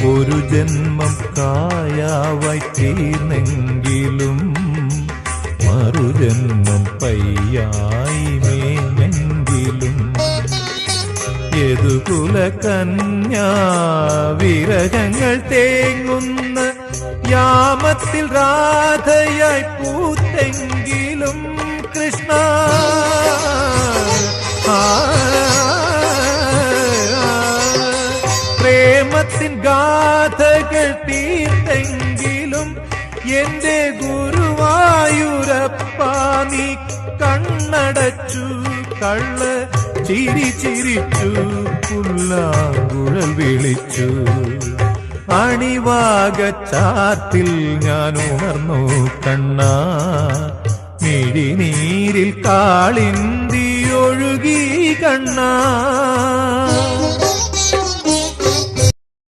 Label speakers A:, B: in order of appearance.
A: ഒരു ജന്മം കായാവായി തീർന്നെങ്കിലും മറുജന്മം പയ്യായി മേഞ്ഞെങ്കിലും യദുകുല കന്യാ വിരഹങ്ങൾ തേങ്ങുന്ന യാമത്തിൽ രാധയായി പൂത്തെങ്കിലും കൃഷ്ണ പ്രേമത്തിൻ ഗാഥകൾ തീർത്തെങ്കിലും എന്റെ ഗുരുവായൂരപ്പ നീ കണ്ണടച്ചു കള്ള ചിരി ചിരിച്ചു പുല്ലാങ്കുഴൽ വിളിച്ചു അണിവാകച്ചാത്തിൽ ഞാൻ ഉണർന്നു കണ്ണാ മിഴിനീരിൽ കാളിന്തി ഒഴുകി കണ്ണാ